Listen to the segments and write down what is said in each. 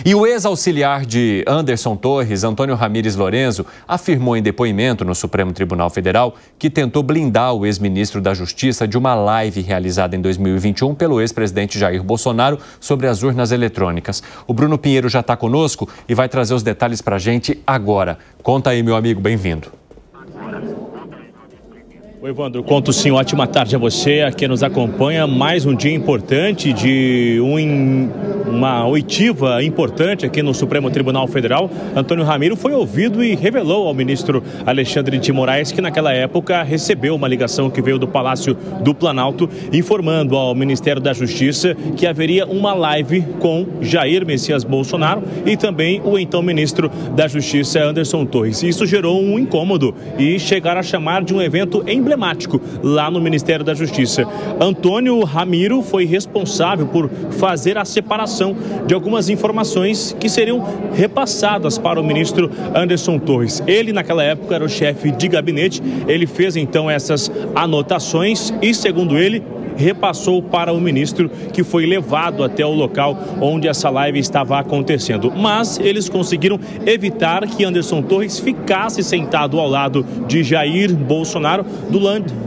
E o ex-auxiliar de Anderson Torres, Antônio Ramírez Lorenzo, afirmou em depoimento no Supremo Tribunal Federal que tentou blindar o ex-ministro da Justiça de uma live realizada em 2021 pelo ex-presidente Jair Bolsonaro sobre as urnas eletrônicas. O Bruno Pinheiro já está conosco e vai trazer os detalhes para a gente agora. Conta aí, meu amigo, bem-vindo. Oi, Evandro, conto sim, ótima tarde a você, a quem nos acompanha. Mais um dia importante de uma oitiva importante aqui no Supremo Tribunal Federal. Antônio Ramiro foi ouvido e revelou ao ministro Alexandre de Moraes que naquela época recebeu uma ligação que veio do Palácio do Planalto informando ao Ministério da Justiça que haveria uma live com Jair Messias Bolsonaro e também o então ministro da Justiça Anderson Torres. Isso gerou um incômodo e chegaram a chamar de um evento emblemático lá no Ministério da Justiça. Antônio Ramiro foi responsável por fazer a separação de algumas informações que seriam repassadas para o ministro Anderson Torres. Ele, naquela época, era o chefe de gabinete, ele fez então essas anotações e, segundo ele, repassou para o ministro, que foi levado até o local onde essa live estava acontecendo. Mas eles conseguiram evitar que Anderson Torres ficasse sentado ao lado de Jair Bolsonaro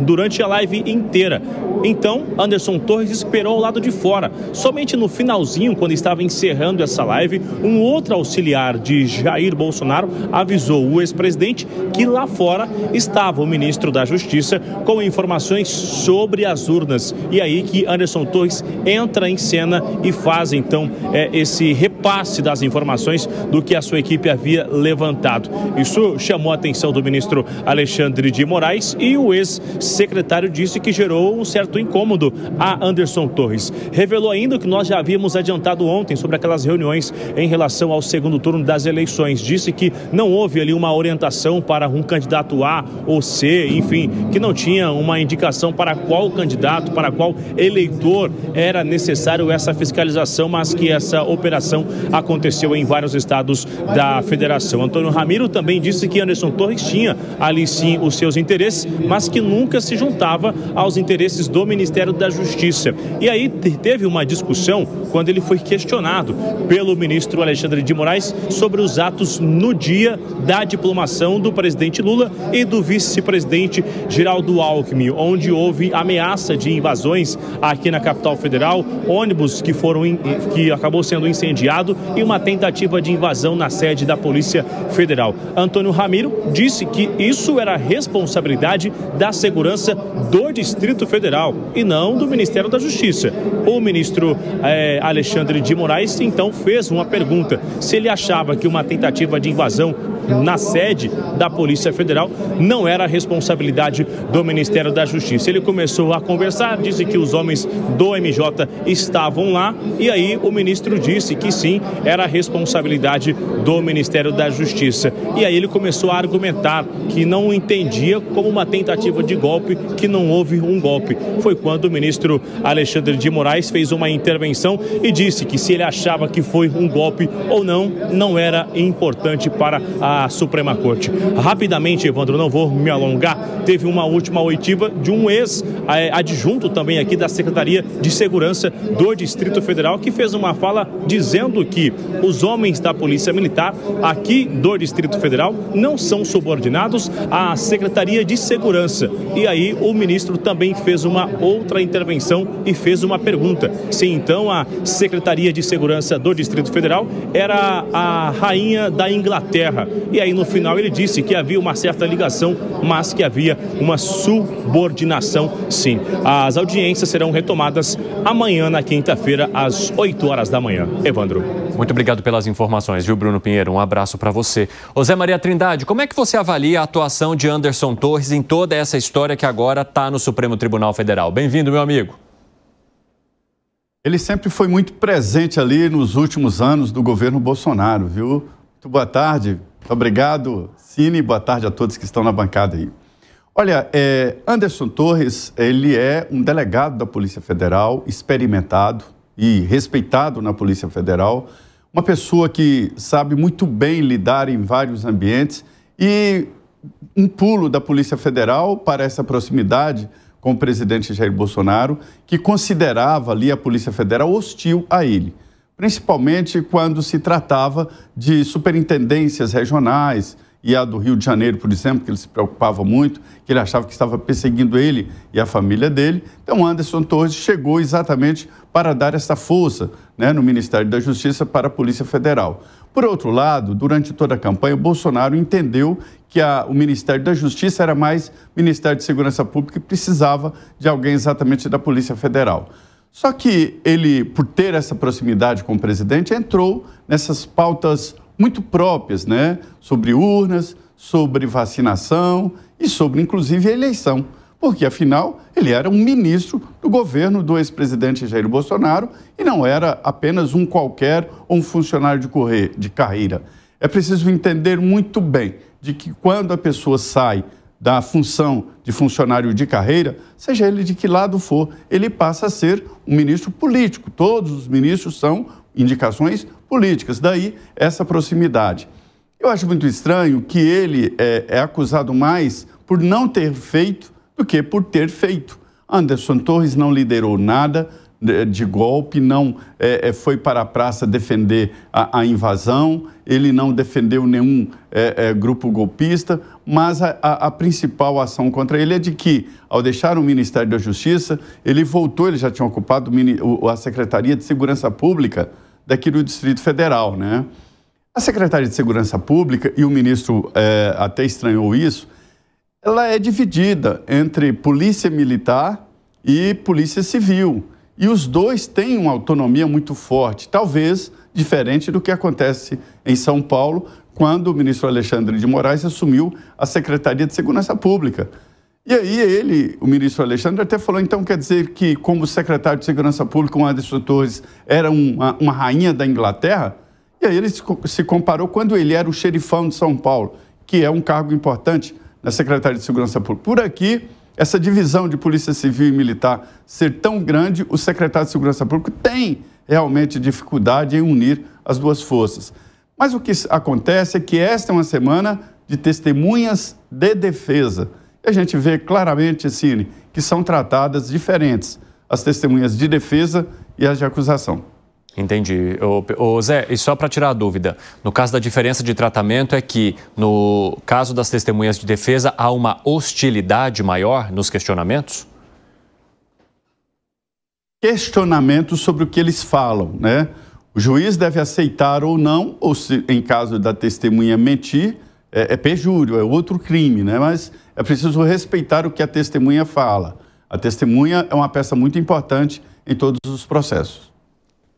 durante a live inteira. Então, Anderson Torres esperou ao lado de fora. Somente no finalzinho, quando estava encerrando essa live, um outro auxiliar de Jair Bolsonaro avisou o ex-presidente que lá fora estava o ministro da Justiça com informações sobre as urnas. E aí que Anderson Torres entra em cena e faz então esse repasse das informações do que a sua equipe havia levantado. Isso chamou a atenção do ministro Alexandre de Moraes e o ex-secretário disse que gerou um certo incômodo a Anderson Torres. Revelou ainda que nós já havíamos adiantado ontem sobre aquelas reuniões em relação ao segundo turno das eleições. Disse que não houve ali uma orientação para um candidato A ou C, enfim, que não tinha uma indicação para qual candidato, para qual eleitor era necessário essa fiscalização, mas que essa operação aconteceu em vários estados da federação. Antônio Ramiro também disse que Anderson Torres tinha ali sim os seus interesses, mas que nunca se juntava aos interesses do Ministério da Justiça. E aí teve uma discussão quando ele foi questionado pelo ministro Alexandre de Moraes sobre os atos no dia da diplomação do presidente Lula e do vice-presidente Geraldo Alckmin, onde houve ameaça de invasões aqui na capital federal, ônibus que acabou sendo incendiado e uma tentativa de invasão na sede da Polícia Federal. Antônio Ramiro disse que isso era responsabilidade da segurança do Distrito Federal e não do Ministério da Justiça. O ministro Alexandre de Moraes então fez uma pergunta se ele achava que uma tentativa de invasão na sede da Polícia Federal não era responsabilidade do Ministério da Justiça. Ele começou a conversar, disse que os homens do MJ estavam lá e aí o ministro disse que sim, era responsabilidade do Ministério da Justiça. E aí ele começou a argumentar que não entendia como uma tentativa de golpe, que não houve um golpe. Foi quando o ministro Alexandre de Moraes fez uma intervenção e disse que se ele achava que foi um golpe ou não, não era importante para a Suprema Corte. Rapidamente, Evandro, não vou me alongar, teve uma última oitiva de um ex-adjunto também aqui da Secretaria de Segurança do Distrito Federal, que fez uma fala dizendo que os homens da Polícia Militar aqui do Distrito Federal não são subordinados à Secretaria de Segurança. E aí o ministro também fez uma outra intervenção e fez uma pergunta se então a Secretaria de Segurança do Distrito Federal era a rainha da Inglaterra. E aí no final ele disse que havia uma certa ligação, mas que havia uma subordinação sim. As audiências serão retomadas amanhã, na quinta-feira, às 8 horas da manhã. Evandro. Muito obrigado pelas informações, viu, Bruno Pinheiro? Um abraço para você. Ô Zé Maria Trindade, como é que você avalia a atuação de Anderson Torres em toda essa história que agora está no Supremo Tribunal Federal? Bem-vindo, meu amigo. Ele sempre foi muito presente ali nos últimos anos do governo Bolsonaro, viu? Muito boa tarde. Muito obrigado, Cine. Boa tarde a todos que estão na bancada aí. Olha, Anderson Torres, ele é um delegado da Polícia Federal, experimentado e respeitado na Polícia Federal, uma pessoa que sabe muito bem lidar em vários ambientes e um pulo da Polícia Federal para essa proximidade com o presidente Jair Bolsonaro, que considerava ali a Polícia Federal hostil a ele. principalmente quando se tratava de superintendências regionais, e a do Rio de Janeiro, por exemplo, que ele se preocupava muito, que ele achava que estava perseguindo ele e a família dele. Então, Anderson Torres chegou exatamente para dar essa força, né, no Ministério da Justiça para a Polícia Federal. Por outro lado, durante toda a campanha, o Bolsonaro entendeu que o Ministério da Justiça era mais Ministério de Segurança Pública e precisava de alguém exatamente da Polícia Federal. Só que ele, por ter essa proximidade com o presidente, entrou nessas pautas muito próprias, né? Sobre urnas, sobre vacinação e sobre, inclusive, a eleição. Porque, afinal, ele era um ministro do governo do ex-presidente Jair Bolsonaro e não era apenas um qualquer ou um funcionário de carreira. É preciso entender muito bem de que quando a pessoa sai da função de funcionário de carreira, seja ele de que lado for, ele passa a ser um ministro político. Todos os ministros são indicações políticas, daí essa proximidade. Eu acho muito estranho que ele é acusado mais por não ter feito do que por ter feito. Anderson Torres não liderou nada de golpe, não foi para a praça defender a invasão, ele não defendeu nenhum grupo golpista, mas a principal ação contra ele é de que, ao deixar o Ministério da Justiça, ele voltou, ele já tinha ocupado a Secretaria de Segurança Pública daqui do Distrito Federal, né? A Secretaria de Segurança Pública, e o ministro até estranhou isso, ela é dividida entre Polícia Militar e Polícia Civil. E os dois têm uma autonomia muito forte, talvez diferente do que acontece em São Paulo, quando o ministro Alexandre de Moraes assumiu a Secretaria de Segurança Pública. E aí o ministro Alexandre até falou, então quer dizer que como secretário de Segurança Pública, o Anderson Torres era uma rainha da Inglaterra? E aí ele se comparou quando ele era o xerifão de São Paulo, que é um cargo importante na Secretaria de Segurança Pública. Por aqui, essa divisão de Polícia Civil e Militar ser tão grande, o secretário de Segurança Pública tem realmente dificuldade em unir as duas forças. Mas o que acontece é que esta é uma semana de testemunhas de defesa. E a gente vê claramente, Cine, que são tratadas diferentes, as testemunhas de defesa e as de acusação. Entendi. Zé, e só para tirar a dúvida, no caso da diferença de tratamento é que, no caso das testemunhas de defesa, há uma hostilidade maior nos questionamentos? Questionamentos sobre o que eles falam, né? O juiz deve aceitar ou não, ou se, em caso da testemunha mentir, é perjúrio, é outro crime, né? Mas é preciso respeitar o que a testemunha fala. A testemunha é uma peça muito importante em todos os processos.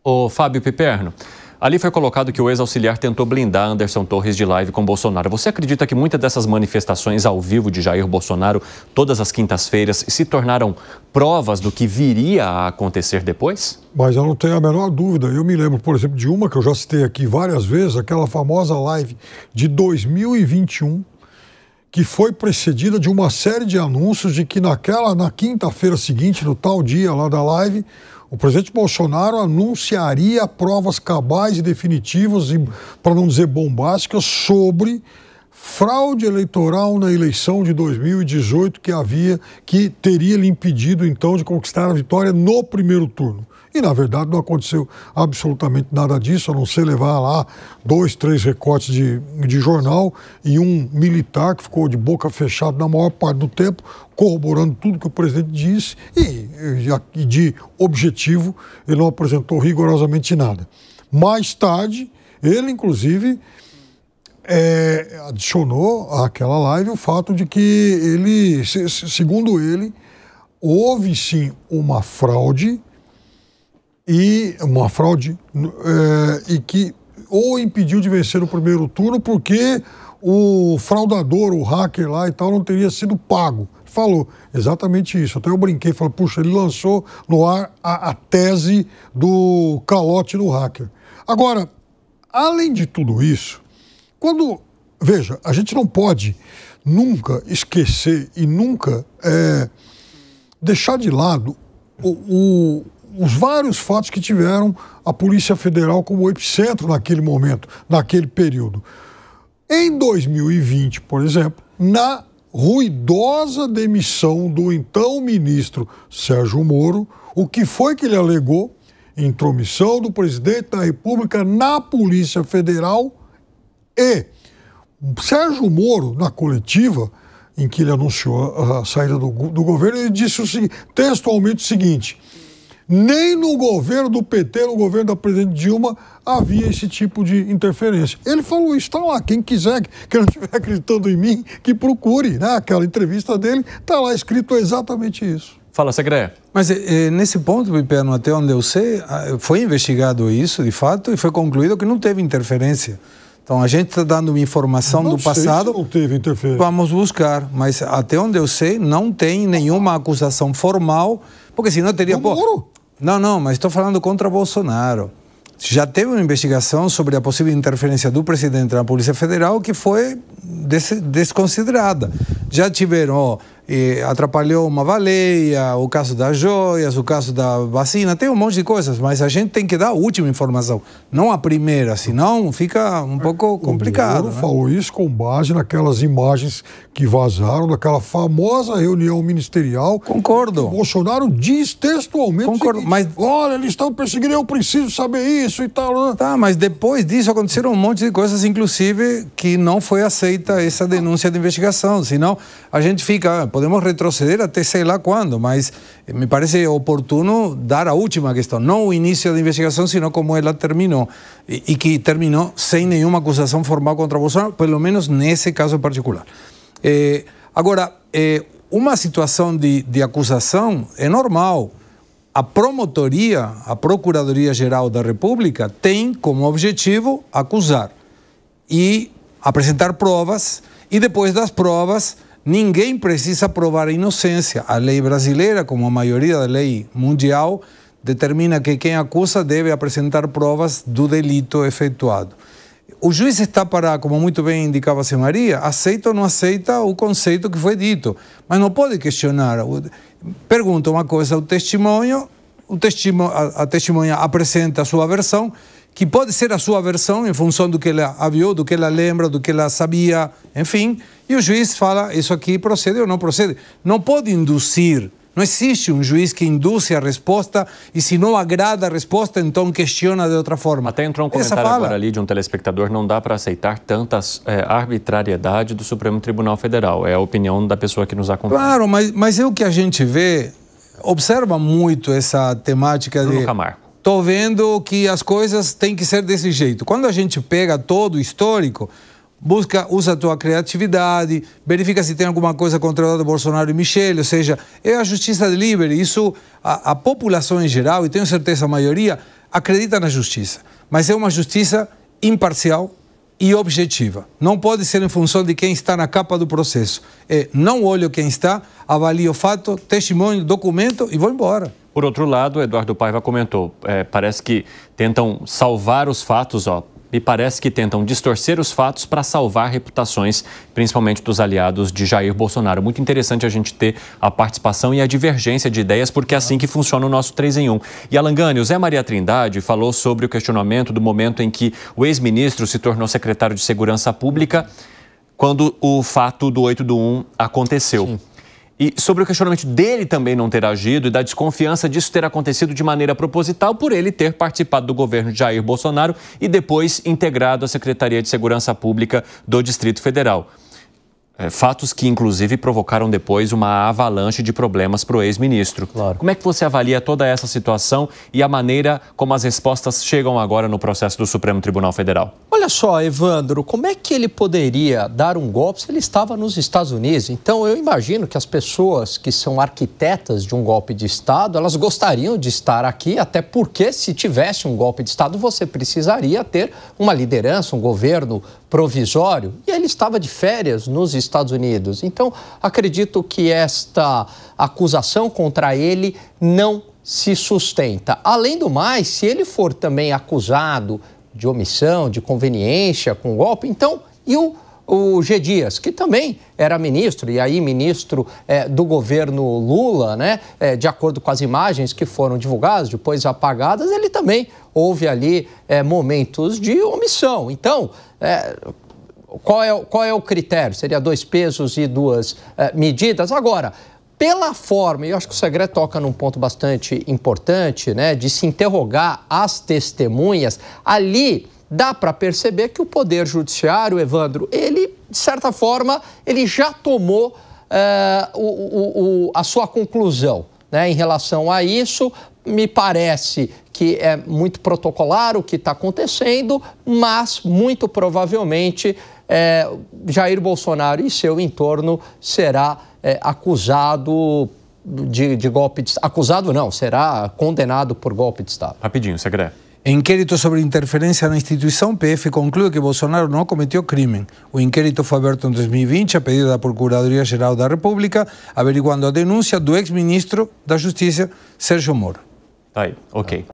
Ô, Fábio Piperno, ali foi colocado que o ex-auxiliar tentou blindar Anderson Torres de live com Bolsonaro. Você acredita que muitas dessas manifestações ao vivo de Jair Bolsonaro, todas as quintas-feiras, se tornaram provas do que viria a acontecer depois? Mas eu não tenho a menor dúvida. Eu me lembro, por exemplo, de uma que eu já citei aqui várias vezes, aquela famosa live de 2021, que foi precedida de uma série de anúncios de que na quinta-feira seguinte, no tal dia lá da live, o presidente Bolsonaro anunciaria provas cabais e definitivas, para não dizer bombásticas, sobre fraude eleitoral na eleição de 2018 que teria lhe impedido, então, de conquistar a vitória no primeiro turno. E, na verdade, não aconteceu absolutamente nada disso, a não ser levar lá 2, 3 recortes de jornal e um militar que ficou de boca fechada na maior parte do tempo, corroborando tudo que o presidente disse e de objetivo ele não apresentou rigorosamente nada. Mais tarde, ele, inclusive, adicionou àquela live o fato de que ele, segundo ele, houve sim uma fraude e que o impediu de vencer o primeiro turno porque o fraudador, o hacker lá e tal, não teria sido pago. Falou exatamente isso. Até eu brinquei, falei, puxa, ele lançou no ar a tese do calote do hacker. Agora, além de tudo isso, veja, a gente não pode nunca esquecer e nunca deixar de lado os vários fatos que tiveram a Polícia Federal como epicentro naquele momento, naquele período. Em 2020, por exemplo, na ruidosa demissão do então ministro Sérgio Moro, o que foi que ele alegou? intromissão do presidente da República na Polícia Federal e Sérgio Moro, na coletiva em que ele anunciou a saída do governo, ele disse textualmente o seguinte: nem no governo do PT, no governo da presidente Dilma, havia esse tipo de interferência. Ele falou isso, está lá, quem quiser, que não estiver acreditando em mim, que procure, né? Aquela entrevista dele, está lá escrito exatamente isso. Fala, Segre. Mas nesse ponto, Piperno, até onde eu sei, foi investigado isso, de fato, e foi concluído que não teve interferência. Então, a gente está dando uma informação do passado. Não teve interferência. Vamos buscar, mas até onde eu sei, não tem nenhuma acusação formal, porque senão teria... Não, mas estou falando contra Bolsonaro. Já teve uma investigação sobre a possível interferência do presidente na Polícia Federal que foi desconsiderada. Já tiveram, atrapalhou uma baleia, o caso das joias, o caso da vacina, tem um monte de coisas, mas a gente tem que dar a última informação, não a primeira, senão fica um pouco complicado. O Moro falou isso com base naquelas imagens que vazaram daquela famosa reunião ministerial. Concordo. O Bolsonaro diz textualmente: concordo, mas olha, eles estão perseguindo, eu preciso saber isso e tal. Né? Tá, mas depois disso aconteceram um monte de coisas, inclusive que não foi aceita essa denúncia de investigação, senão a gente fica, podemos retroceder até sei lá quando, mas me parece oportuno dar a última questão, não o início da investigação, sino como ela terminou, e que terminou sem nenhuma acusação formal contra Bolsonaro, pelo menos nesse caso em particular. Agora, uma situação de acusação é normal. A promotoria, a Procuradoria-Geral da República, tem como objetivo acusar e apresentar provas, e depois das provas, ninguém precisa provar a inocência. A lei brasileira, como a maioria da lei mundial, determina que quem acusa deve apresentar provas do delito efetuado. O juiz está para, como muito bem indicava a Maria, aceita ou não aceita o conceito que foi dito, mas não pode questionar. Pergunta uma coisa ao testemunho, a testemunha apresenta a sua versão, que pode ser a sua versão em função do que ela viu, do que ela lembra, do que ela sabia, enfim, e o juiz fala, isso aqui procede ou não procede. Não pode induzir. Não existe um juiz que induce a resposta e se não agrada a resposta, então questiona de outra forma. Até entrou um comentário agora ali de um telespectador, não dá para aceitar tanta arbitrariedade do Supremo Tribunal Federal. É a opinião da pessoa que nos acompanha. Claro, mas é o que a gente vê, observa muito essa temática de... Estou vendo que as coisas têm que ser desse jeito. Quando a gente pega todo o histórico... usa a tua criatividade, verifica se tem alguma coisa contra o Eduardo Bolsonaro e Michele, ou seja, é a justiça livre. Isso, a população em geral, e tenho certeza a maioria, acredita na justiça. Mas é uma justiça imparcial e objetiva. Não pode ser em função de quem está na capa do processo. Não olho quem está, avalio o fato, testemunho, documento e vou embora. Por outro lado, Eduardo Paiva comentou, parece que tentam salvar os fatos, me parece que tentam distorcer os fatos para salvar reputações, principalmente dos aliados de Jair Bolsonaro. Muito interessante a gente ter a participação e a divergência de ideias, porque é assim que funciona o nosso 3 em 1. E Alangani, o Zé Maria Trindade falou sobre o questionamento do momento em que o ex-ministro se tornou secretário de Segurança Pública, quando o fato do 8/1 aconteceu. Sim. E sobre o questionamento dele também não ter agido e da desconfiança disso ter acontecido de maneira proposital por ele ter participado do governo de Jair Bolsonaro e depois integrado a Secretaria de Segurança Pública do Distrito Federal. Fatos que, inclusive, provocaram depois uma avalanche de problemas para o ex-ministro. Claro. Como é que você avalia toda essa situação e a maneira como as respostas chegam agora no processo do Supremo Tribunal Federal? Olha só, Evandro, como é que ele poderia dar um golpe se ele estava nos Estados Unidos? Então, eu imagino que as pessoas que são arquitetas de um golpe de Estado, elas gostariam de estar aqui, até porque se tivesse um golpe de Estado, você precisaria ter uma liderança, um governo provisório, e ele estava de férias nos Estados Unidos. Então, acredito que esta acusação contra ele não se sustenta. Além do mais, se ele for também acusado de omissão, de conveniência com golpe, então, e o G. Dias, que também era ministro, e aí ministro do governo Lula, né? De acordo com as imagens que foram divulgadas, depois apagadas, ele também houve ali momentos de omissão. Então, qual é o critério? Seria 2 pesos e 2 medidas? Agora, pela forma, e eu acho que o Segré toca num ponto bastante importante, né, de se interrogar as testemunhas, ali dá para perceber que o Poder Judiciário, Evandro, ele, de certa forma, ele já tomou a sua conclusão, né, em relação a isso. Me parece que é muito protocolar o que está acontecendo, mas, muito provavelmente, Jair Bolsonaro e seu entorno será acusado de golpe de Estado. Acusado não, será condenado por golpe de Estado. Rapidinho, Segré. Inquérito sobre interferência na instituição, PF conclui que Bolsonaro não cometeu crime. O inquérito foi aberto em 2020 a pedido da Procuradoria-Geral da República, averiguando a denúncia do ex-ministro da Justiça, Sérgio Moro. Tá aí, ok.